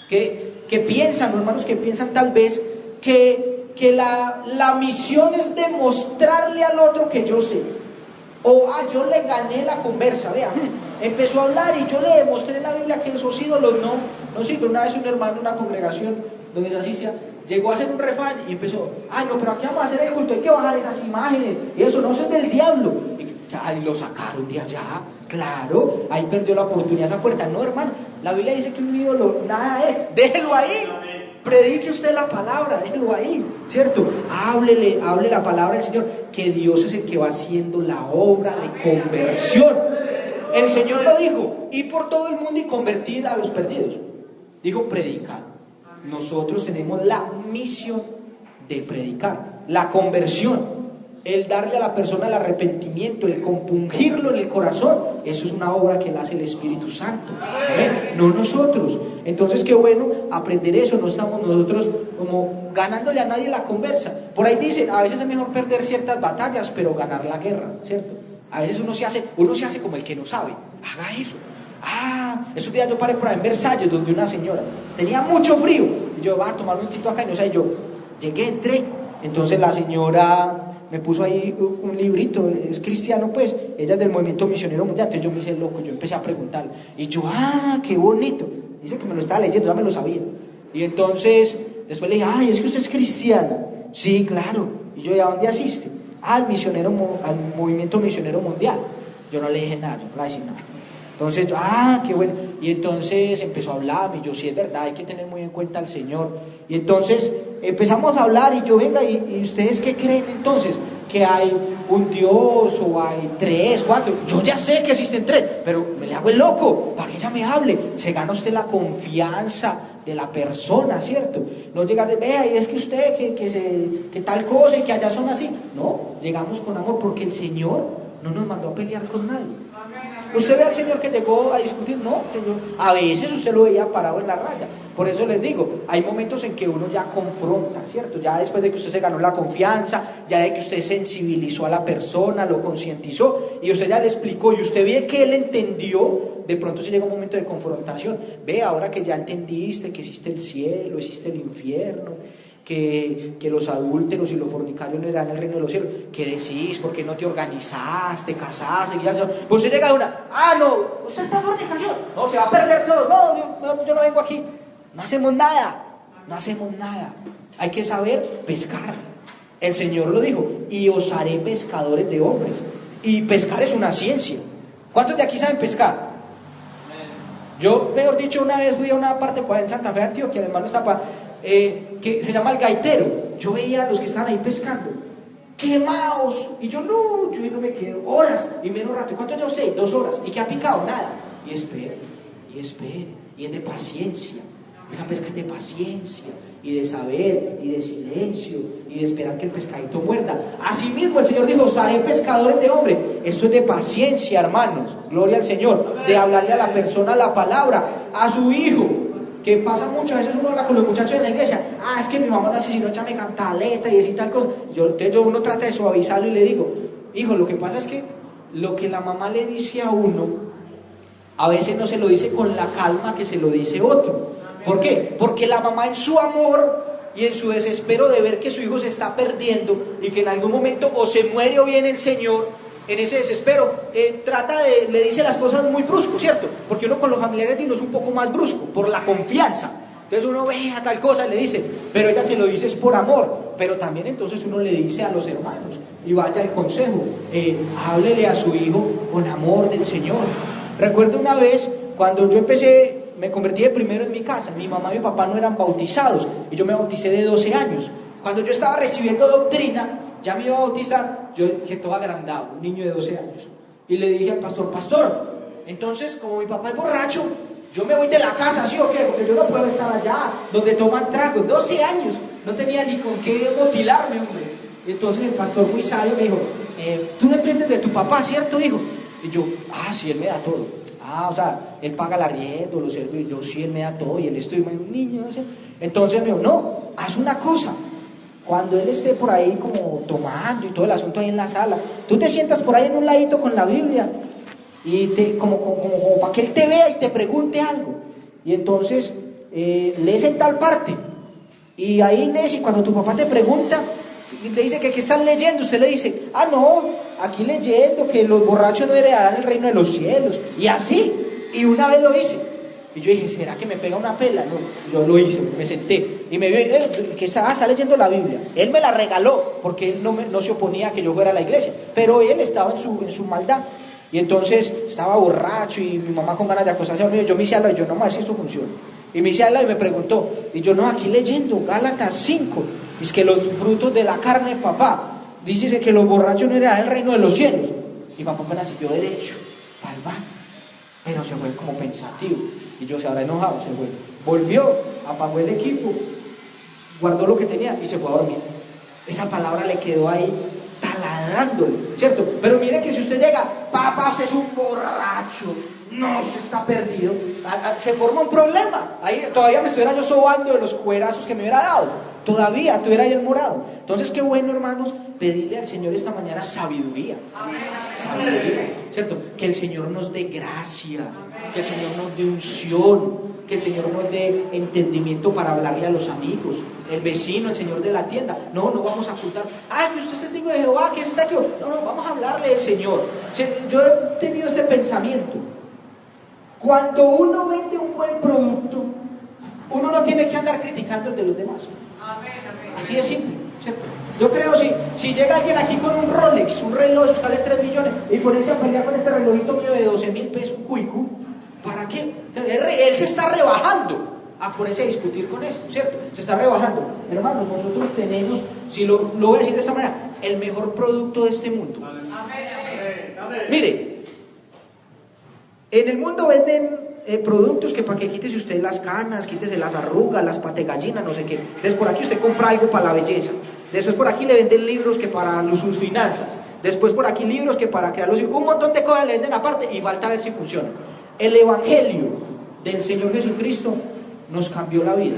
que piensan, hermanos, que piensan tal vez que la misión es demostrarle al otro que yo sé. O, yo le gané la conversa, vea, empezó a hablar y yo le demostré en la Biblia que esos ídolos no sirven. Una vez un hermano en una congregación donde yo asistía, llegó a hacer un refrán y empezó, no, pero aquí vamos a hacer el culto, hay que bajar esas imágenes, y eso no es del diablo. Y lo sacaron de allá, claro, ahí perdió la oportunidad esa puerta. No, hermano, la Biblia dice que un ídolo nada es, déjelo ahí, predique usted la palabra, déjelo ahí, ¿cierto? Hable la palabra del Señor, que Dios es el que va haciendo la obra de conversión. El Señor lo dijo, y por todo el mundo y convertid a los perdidos. Dijo, predicar. Nosotros tenemos la misión de predicar, la conversión, el darle a la persona el arrepentimiento, el compungirlo en el corazón. Eso es una obra que la hace el Espíritu Santo, ¿eh? No nosotros. Entonces qué bueno aprender eso. No estamos nosotros como ganándole a nadie la conversa. Por ahí dicen, a veces es mejor perder ciertas batallas, pero ganar la guerra, ¿cierto? A veces uno se hace como el que no sabe. Haga eso. Esos días yo paré por ahí en Versalles, donde una señora tenía mucho frío, y yo, va a tomar un tito acá, y no sé, yo llegué, entré, entonces la señora me puso ahí un librito, es cristiano pues, ella es del movimiento misionero mundial, entonces yo me hice loco, yo empecé a preguntarle, y yo, qué bonito, dice que me lo estaba leyendo, ya me lo sabía, y entonces, después le dije, es que usted es cristiana, sí, claro, y yo, ¿y a dónde asiste? Al movimiento misionero mundial, yo no le dije nada, yo no le dije nada. Entonces, qué bueno. Y entonces empezó a hablarme, y yo, sí, es verdad, hay que tener muy en cuenta al Señor. Y entonces empezamos a hablar, y yo, venga, ¿y ustedes qué creen entonces? ¿Que hay un Dios o hay 3, 4? Yo ya sé que existen 3, pero me le hago el loco para que ella me hable. Se gana usted la confianza de la persona, ¿cierto? No llega de, vea, y es que usted, que tal cosa, y que allá son así. No, llegamos con amor, porque el Señor no nos mandó a pelear con nadie. Usted ve al Señor que llegó a discutir, no, Señor, a veces usted lo veía parado en la raya. Por eso les digo, hay momentos en que uno ya confronta, ¿cierto? Ya después de que usted se ganó la confianza, ya de que usted sensibilizó a la persona, lo concientizó, y usted ya le explicó, y usted ve que él entendió, de pronto se llega un momento de confrontación. Ve, ahora que ya entendiste que existe el cielo, existe el infierno, que los adúlteros y los fornicarios no eran el reino de los cielos, ¿qué decís? ¿Por qué no te organizaste, casaste? Pues usted llega a una, no, usted está en fornicación, no, se va a perder todo, no, yo no vengo aquí. No hacemos nada, hay que saber pescar. El Señor lo dijo, y os haré pescadores de hombres, y pescar es una ciencia. ¿Cuántos de aquí saben pescar? Yo, mejor dicho, una vez fui a una parte en Santa Fe, Antioquia, el hermano Zapa, que se llama El Gaitero. Yo veía a los que estaban ahí pescando, quemados, y yo no me quedo, horas, y menos rato. ¿Y cuánto lleva usted? 2 horas, ¿y qué ha picado? Nada. Y espere, y es de paciencia. Esa pesca es de paciencia, y de saber, y de silencio, y de esperar que el pescadito muerda. Asimismo el Señor dijo, haré pescadores de hombres. Esto es de paciencia, hermanos, gloria al Señor, de hablarle a la persona la palabra, a su hijo, que pasa muchas veces uno habla con los muchachos en la iglesia, es que mi mamá no asesinó, échame cantaleta y decir tal cosa. Entonces uno trata de suavizarlo y le digo, hijo, lo que pasa es que lo que la mamá le dice a uno, a veces no se lo dice con la calma que se lo dice otro. ¿Por qué? Porque la mamá en su amor y en su desespero de ver que su hijo se está perdiendo y que en algún momento o se muere o viene el Señor, en ese desespero, le dice las cosas muy brusco, ¿cierto? Porque uno con los familiares de uno es un poco más brusco, por la confianza. Entonces uno ve a tal cosa y le dice, pero ella se lo dice es por amor. Pero también entonces uno le dice a los hermanos, y vaya el consejo, háblele a su hijo con amor del Señor. Recuerdo una vez, cuando yo me convertí de primero en mi casa, mi mamá y mi papá no eran bautizados, y yo me bauticé de 12 años. Cuando yo estaba recibiendo doctrina, ya me iba a bautizar, yo dije todo agrandado, un niño de 12 años, y le dije al pastor, entonces como mi papá es borracho, yo me voy de la casa, ¿sí o qué? Porque yo no puedo estar allá, donde toman tragos, 12 años, no tenía ni con qué motilarme, hombre. Y entonces el pastor muy sabio me dijo, tú dependes de tu papá, ¿cierto, hijo? Y yo, sí, él me da todo. O sea, él paga el arriendo, los servicios, yo sí, él me da todo, y él estoy un niño, no sé. Entonces me dijo, no, haz una cosa, cuando él esté por ahí como tomando y todo el asunto ahí en la sala, tú te sientas por ahí en un ladito con la Biblia, y como para que él te vea y te pregunte algo, y entonces lees en tal parte, y ahí lees, y cuando tu papá te pregunta, y le dice que qué están leyendo, usted le dice, no, aquí leyendo que los borrachos no heredarán el reino de los cielos, y así, y una vez lo hice, y yo dije, ¿será que me pega una pela? No, yo lo hice, me senté, y me vio, que está leyendo la Biblia, él me la regaló, porque él no se oponía a que yo fuera a la iglesia, pero él estaba en su maldad, y entonces estaba borracho, y mi mamá con ganas de acostarse a dormir, yo me hice al lado, y yo, no más, si esto funciona, y me hice al lado y me preguntó, y yo, no, aquí leyendo, Gálatas 5, es que los frutos de la carne, papá, dice que los borrachos no heredarán el reino de los cielos. Y papá apenas siguió derecho para el baño, pero se fue como pensativo, y yo se habrá enojado, se fue, volvió, apagó el equipo, guardó lo que tenía y se fue a dormir. Esa palabra le quedó ahí taladrándole, ¿cierto? Pero mire que si usted llega, papá, usted es un borracho, no, se está perdido, se forma un problema. Ahí todavía me estuviera yo sobando de los cuerazos que me hubiera dado, todavía tuviera ahí el morado. Entonces qué bueno, hermanos, pedirle al Señor esta mañana sabiduría. Sabiduría, ¿cierto? Que el Señor nos dé gracia, que el Señor nos dé unción, que el Señor nos dé entendimiento para hablarle a los amigos, el vecino, el señor de la tienda. No, no vamos a ocultar. Ah, que usted es testigo de Jehová, que está aquí. No, no, vamos a hablarle del Señor. Yo he tenido este pensamiento. Cuando uno vende un buen producto, uno no tiene que andar criticando el de los demás. Así de simple, ¿cierto? Yo creo, si llega alguien aquí con un Rolex, un reloj, vale 3 millones, y ponerse a pelear con este relojito mío de 12.000 pesos, un cuicu, ¿para qué? Él se está rebajando a ponerse a discutir con esto, ¿cierto? Se está rebajando. Hermanos, nosotros tenemos, si lo voy a decir de esta manera, el mejor producto de este mundo. Mire, en el mundo venden productos que para que quítese usted las canas, quítese las arrugas, las pategallinas, no sé qué. Después por aquí usted compra algo para la belleza. Después por aquí le venden libros que para sus finanzas. Después por aquí libros que para crear un montón de cosas le venden aparte y falta ver si funciona. El evangelio del Señor Jesucristo nos cambió la vida.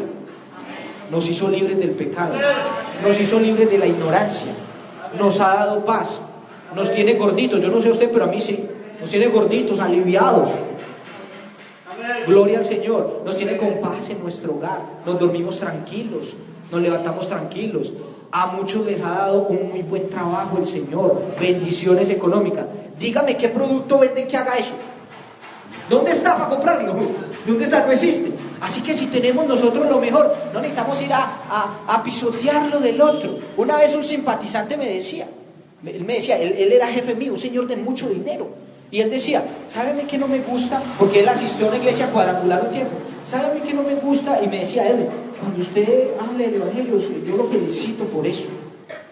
Nos hizo libres del pecado. Nos hizo libres de la ignorancia. Nos ha dado paz. Nos tiene gorditos. Yo no sé usted, pero a mí sí. Nos tiene gorditos, aliviados. Gloria al Señor. Nos tiene con paz en nuestro hogar. Nos dormimos tranquilos. Nos levantamos tranquilos. A muchos les ha dado un muy buen trabajo el Señor. Bendiciones económicas. Dígame qué producto venden que haga eso. ¿Dónde está para comprarlo? ¿Dónde está? No existe. Así que si tenemos nosotros lo mejor, no necesitamos ir a pisotear lo del otro. Una vez un simpatizante me decía, él era jefe mío, un señor de mucho dinero. Y él decía, ¿sábeme qué no me gusta? Porque él asistió a una iglesia cuadrangular un tiempo. ¿Sábeme qué no me gusta? Y me decía él, cuando usted hable del evangelio, yo lo felicito por eso.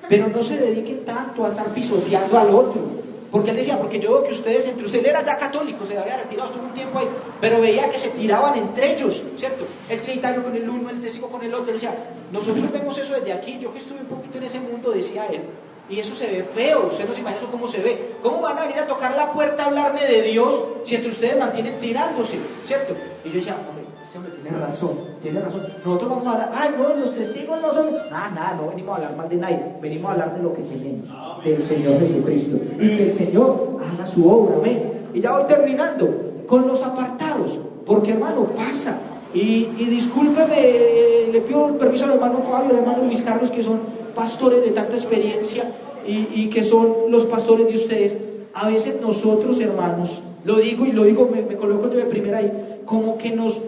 Pero no se dediquen tanto a estar pisoteando al otro. Porque él decía, porque yo veo que ustedes, entre ustedes, él era ya católico, se había retirado, estuvo un tiempo ahí, pero veía que se tiraban entre ellos, ¿cierto? El trinitario con el uno, el testigo con el otro. Él decía, nosotros vemos eso desde aquí. Yo que estuve un poquito en ese mundo, decía él, y eso se ve feo. Usted no se imagina eso cómo se ve. ¿Cómo van a venir a tocar la puerta a hablarme de Dios si entre ustedes mantienen tirándose, ¿cierto? Y yo decía, hombre, este hombre tiene razón. Nosotros vamos a hablar, no, los testigos no son, nada, no venimos a hablar mal de nadie, venimos a hablar de lo que tenemos, del Señor Jesucristo, y que el Señor haga su obra, amén. Y ya voy terminando con los apartados, porque hermano, pasa, y discúlpeme, le pido el permiso al hermano Fabio, al hermano Luis Carlos, que son pastores de tanta experiencia, y que son los pastores de ustedes. A veces nosotros, hermanos, lo digo, me coloco yo de primera ahí, como que nos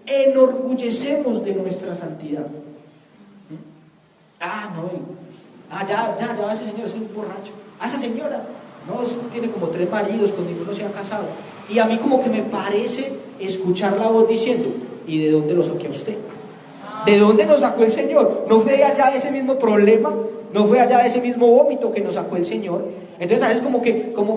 enorgullecemos de nuestra santidad. Ya, ese señor es un borracho. Esa señora, no, eso tiene como 3 maridos, con ninguno se ha casado. Y a mí como que me parece escuchar la voz diciendo, ¿y de dónde lo saqué a usted? ¿De dónde nos sacó el Señor? ¿No fue allá de ese mismo problema? ¿No fue allá de ese mismo vómito que nos sacó el Señor? Entonces, ¿sabes? Como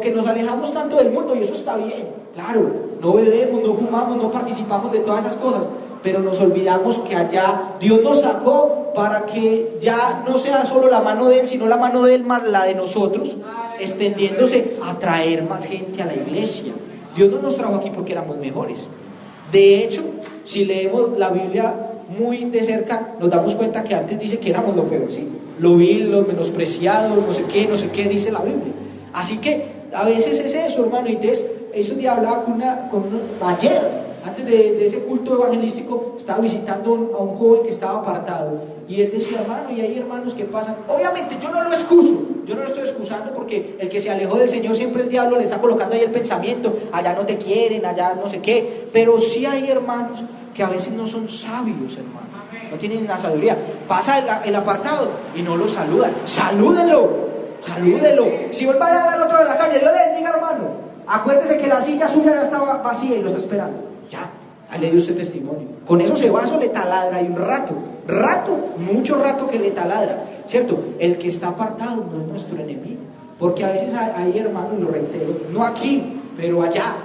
que nos alejamos tanto del mundo, y eso está bien, claro. No bebemos, no fumamos, no participamos de todas esas cosas, pero nos olvidamos que allá Dios nos sacó para que ya no sea solo la mano de Él, sino la mano de Él más la de nosotros, extendiéndose a traer más gente a la iglesia. Dios no nos trajo aquí porque éramos mejores. De hecho, si leemos la Biblia muy de cerca, nos damos cuenta que antes dice que éramos lo peorcito, lo vil, lo menospreciado, no sé qué dice la Biblia. Así que a veces es eso, hermano. Y entonces, eso día hablaba ayer, antes de ese culto evangelístico, estaba visitando a un joven que estaba apartado, y él decía, hermano, y hay hermanos que pasan. Obviamente yo no lo excuso, yo no lo estoy excusando, porque el que se alejó del Señor, siempre el diablo le está colocando ahí el pensamiento, allá no te quieren, allá no sé qué. Pero sí hay hermanos que a veces no son sabios, hermano, no tienen la sabiduría. Pasa el apartado y no lo saludan. Salúdenlo. Si vuelve a dar al otro de la calle, Dios le bendiga, hermano. Acuérdese que la silla suya ya estaba vacía y lo está esperando. Ya, ahí le dio ese testimonio. Con eso se va, eso le taladra, y un mucho rato que le taladra, ¿cierto? El que está apartado no es nuestro enemigo, porque a veces hay hermanos, lo reitero, no aquí, pero allá,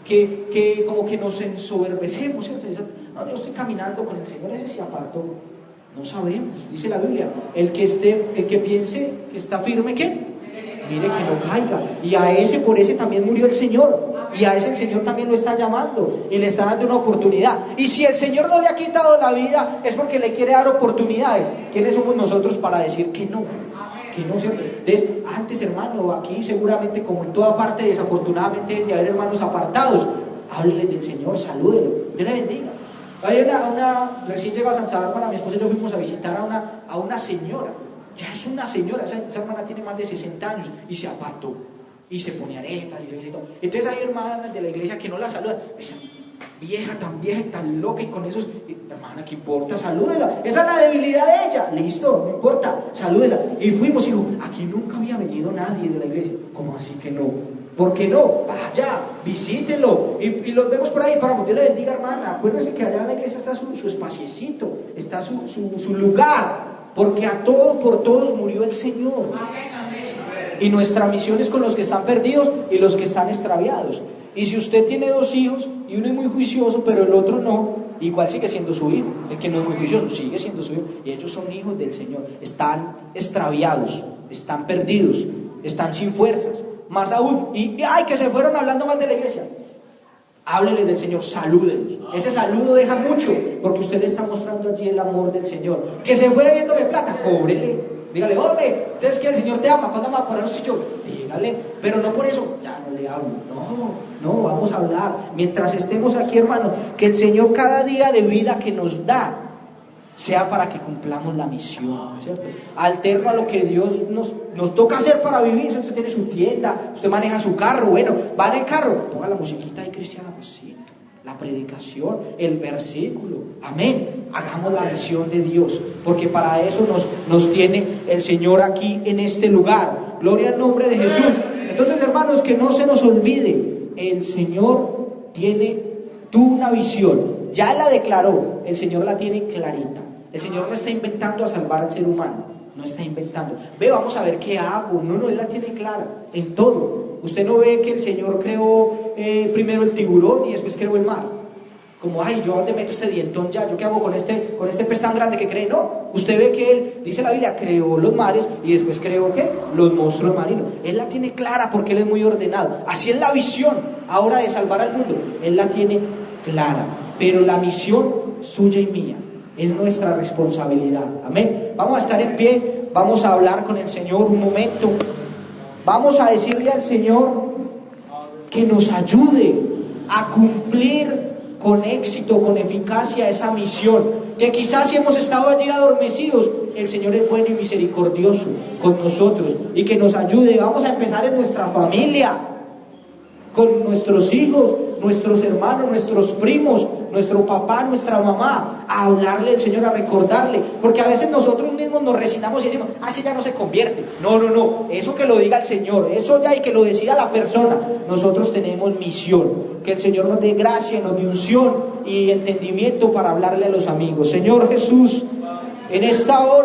que como que nos ensoberbecemos, ¿cierto? No, yo estoy caminando con el Señor, ese se apartó. No sabemos, dice la Biblia, el que piense que está firme, ¿qué? Mire que no caiga. Y por ese también murió el Señor, y a ese el Señor también lo está llamando y le está dando una oportunidad. Y si el Señor no le ha quitado la vida, es porque le quiere dar oportunidades. ¿Quiénes somos nosotros para decir que no? Que no, ¿cierto? Entonces, antes, hermano, aquí seguramente, como en toda parte, desafortunadamente debe haber hermanos apartados. Háblenle del Señor, salúdenlo, Dios le bendiga. Hay recién llegado a Santa Bárbara, mi esposa y yo fuimos a visitar a una señora, ya es una señora, esa hermana tiene más de 60 años y se apartó, y se pone aretas y todo. Entonces hay hermanas de la iglesia que no la saludan, esa vieja y tan loca, y con esos, hermana, ¿qué importa? Salúdela, esa es la debilidad de ella, listo, no importa, salúdela. Y fuimos y dijo, aquí nunca había venido nadie de la iglesia. ¿Cómo así que no? ¿Por qué no? Vaya, visítelo. Y los vemos por ahí, vamos, Dios le bendiga, hermana. Acuérdense que allá en la iglesia está su espaciecito, está su lugar, porque por todos murió el Señor. Y nuestra misión es con los que están perdidos y los que están extraviados. Y si usted tiene 2 hijos y uno es muy juicioso pero el otro no, igual sigue siendo su hijo. El que no es muy juicioso sigue siendo su hijo, y ellos son hijos del Señor. Están extraviados, están perdidos, están sin fuerzas. Más aún, ay, que se fueron hablando mal de la iglesia. Háblenles del Señor, salúdenlos. Ese saludo deja mucho, porque usted le está mostrando allí el amor del Señor. Que se fue debiéndome plata, cóbrele. Dígale, hombre, ¿ustedes que el Señor te ama? ¿Cuándo vamos a poner usted y yo? Dígale, pero no por eso, ya no le hablo. No, vamos a hablar. Mientras estemos aquí, hermanos, que el Señor cada día de vida que nos da sea para que cumplamos la misión, ¿cierto? Alterno a lo que Dios nos toca hacer para vivir. Usted tiene su tienda, usted maneja su carro, bueno, va en el carro, ponga la musiquita ahí cristiana, besito, la predicación, el versículo, amén. Hagamos la misión de Dios, porque para eso nos tiene el Señor aquí en este lugar. Gloria al nombre de Jesús. Entonces, hermanos, que no se nos olvide, el Señor tuvo una visión, ya la declaró, el Señor la tiene clarita. El Señor no está inventando a salvar al ser humano, no está inventando. Vamos a ver qué hago. No, Él la tiene clara en todo. Usted no ve que el Señor creó primero el tiburón y después creó el mar. Como, ay, ¿yo dónde meto este dientón ya? ¿Yo qué hago con este pez tan grande que cree? No, usted ve que Él, dice la Biblia, creó los mares y después creó, ¿qué? Los monstruos marinos. Él la tiene clara porque Él es muy ordenado. Así es la visión ahora de salvar al mundo. Él la tiene clara, pero la misión suya y mía es nuestra responsabilidad. Amén. Vamos a estar en pie, vamos a hablar con el Señor un momento. Vamos a decirle al Señor que nos ayude a cumplir con éxito, con eficacia esa misión. Que quizás si hemos estado allí adormecidos, el Señor es bueno y misericordioso con nosotros, y que nos ayude. Vamos a empezar en nuestra familia, con nuestros hijos, nuestros hermanos, nuestros primos, nuestro papá, nuestra mamá, a hablarle al Señor, a recordarle, porque a veces nosotros mismos nos resignamos y decimos, así ya no se convierte. No, eso que lo diga el Señor, eso ya, y que lo decida la persona. Nosotros tenemos misión, que el Señor nos dé gracia, nos dé unción y entendimiento para hablarle a los amigos. Señor Jesús, en esta hora